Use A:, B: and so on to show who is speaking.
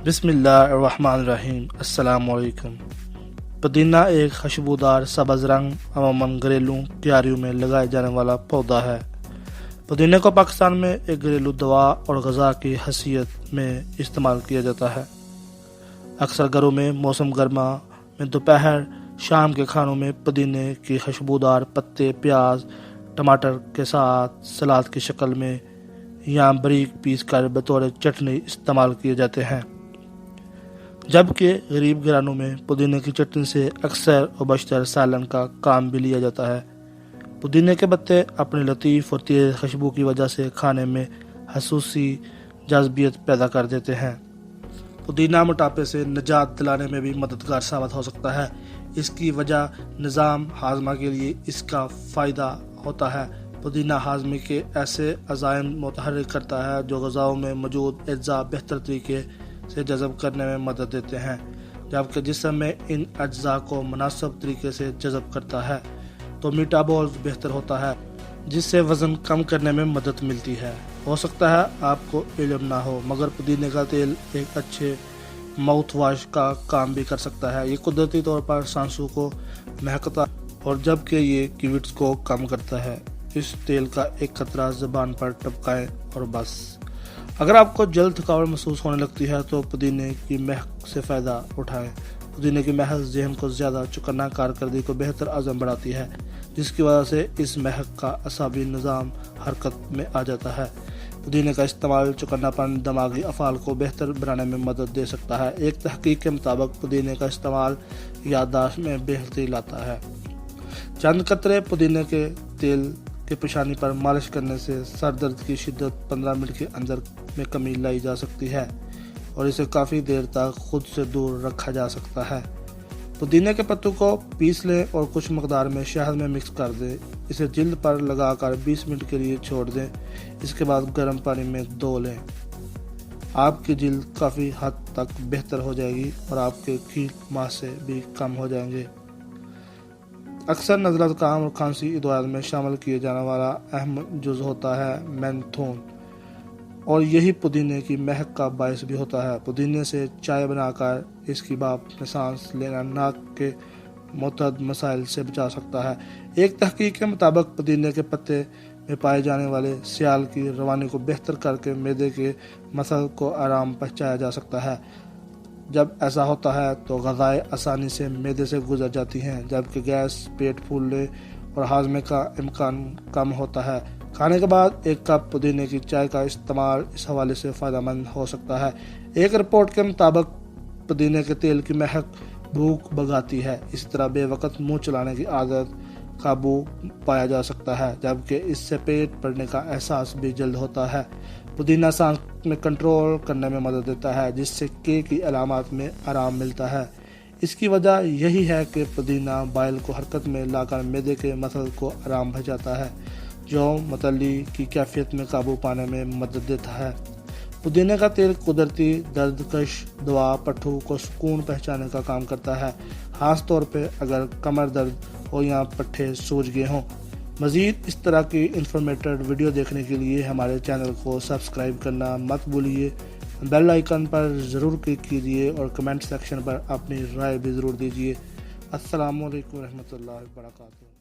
A: بسم اللہ الرحمن الرحیم۔ السلام علیکم۔ پودینہ ایک خوشبودار سبز رنگ عموماً گھریلو کیاریوں میں لگائے جانے والا پودا ہے۔ پودینے کو پاکستان میں ایک گھریلو دوا اور غذا کی حیثیت میں استعمال کیا جاتا ہے۔ اکثر گھروں میں موسم گرما میں دوپہر شام کے کھانوں میں پودینے کی خوشبودار پتے پیاز ٹماٹر کے ساتھ سلاد کی شکل میں یا باریک پیس کر بطور چٹنی استعمال کیے جاتے ہیں، جبکہ غریب گھرانوں میں پودینے کی چٹنی سے اکثر و بیشتر سالن کا کام بھی لیا جاتا ہے۔ پودینے کے پتے اپنی لطیف اور تیز خوشبو کی وجہ سے کھانے میں حسوسی جاذبیت پیدا کر دیتے ہیں۔ پودینہ موٹاپے سے نجات دلانے میں بھی مددگار ثابت ہو سکتا ہے۔ اس کی وجہ نظام ہاضمہ کے لیے اس کا فائدہ ہوتا ہے۔ پودینہ ہاضمے کے ایسے انزائم متحرک کرتا ہے جو غذاؤں میں موجود اجزاء بہتر طریقے سے جذب کرنے میں مدد دیتے ہیں، جبکہ جسم میں ان اجزاء کو مناسب طریقے سے جذب کرتا ہے تو میٹابولزم بہتر ہوتا ہے، جس سے وزن کم کرنے میں مدد ملتی ہے۔ ہو سکتا ہے آپ کو علم نہ ہو، مگر پودینے کا تیل ایک اچھے ماؤتھ واش کا کام بھی کر سکتا ہے۔ یہ قدرتی طور پر سانسوں کو مہکتا ہے اور جبکہ یہ کیوٹس کو کم کرتا ہے۔ اس تیل کا ایک قطرہ زبان پر ٹپکائیں اور بس۔ اگر آپ کو جلد تھکاوٹ محسوس ہونے لگتی ہے تو پودینے کی مہک سے فائدہ اٹھائیں۔ پودینے کی مہک ذہن کو زیادہ چکنا کارکردگی کو بہتر عزم بڑھاتی ہے، جس کی وجہ سے اس مہک کا اعصابی نظام حرکت میں آ جاتا ہے۔ پودینے کا استعمال چکناپن دماغی افعال کو بہتر بنانے میں مدد دے سکتا ہے۔ ایک تحقیق کے مطابق پودینے کا استعمال یادداشت میں بہتری لاتا ہے۔ چند قطرے پودینے کے تیل کے پیشانی پر مالش کرنے سے سر درد کی شدت 15 منٹ کے اندر میں کمی لائی جا سکتی ہے اور اسے کافی دیر تک خود سے دور رکھا جا سکتا ہے۔ پودینے کے پتوں کو پیس لیں اور کچھ مقدار میں شہد میں مکس کر دیں۔ اسے جلد پر لگا کر 20 منٹ کے لیے چھوڑ دیں۔ اس کے بعد گرم پانی میں دھو لیں۔ آپ کی جلد کافی حد تک بہتر ہو جائے گی اور آپ کے کیل ماسے بھی کم ہو جائیں گے۔ اکثر نزلہ زکام اور کھانسی ادویات میں شامل کیے جانے والا اہم جز ہوتا ہے مینتھون، اور یہی پودینے کی مہک کا باعث بھی ہوتا ہے۔ پودینے سے چائے بنا کر اس کی بھاپ میں سانس لینا ناک کے متعدد مسائل سے بچا سکتا ہے۔ ایک تحقیق کے مطابق پودینے کے پتے میں پائے جانے والے سیال کی روانی کو بہتر کر کے معدے کے مسل کو آرام پہنچایا جا سکتا ہے۔ جب ایسا ہوتا ہے تو غذائیں آسانی سے معدے سے گزر جاتی ہیں، جبکہ گیس، پیٹ پھولنے اور ہاضمے کا امکان کم ہوتا ہے۔ کھانے کے بعد ایک کپ پودینے کی چائے کا استعمال اس حوالے سے فائدہ مند ہو سکتا ہے۔ ایک رپورٹ کے مطابق پودینے کے تیل کی مہک بھوک بھگاتی ہے۔ اس طرح بے وقت منہ چلانے کی عادت قابو پایا جا سکتا ہے، جبکہ اس سے پیٹ بھرنے کا احساس بھی جلد ہوتا ہے۔ پودینہ سانس میں کنٹرول کرنے میں مدد دیتا ہے، جس سے کی علامات میں آرام ملتا ہے۔ اس کی وجہ یہی ہے کہ پودینہ بائل کو حرکت میں لا کر معدے کے مسل کو آرام پہنچاتا ہے، جو متلی کی کیفیت میں قابو پانے میں مدد دیتا ہے۔ پودینے کا تیل قدرتی درد کش دوا پٹھوں کو سکون پہنچانے کا کام کرتا ہے، خاص طور پہ اگر کمر درد ہو یا پٹھے سوج گئے ہوں۔ مزید اس طرح کی انفارمیٹیو ویڈیو دیکھنے کے لیے ہمارے چینل کو سبسکرائب کرنا مت بھولیے، بیل آئیکن پر ضرور کلک کیجیے اور کمنٹ سیکشن پر اپنی رائے بھی ضرور دیجیے۔ السلام علیکم ورحمۃ اللہ وبرکاتہ۔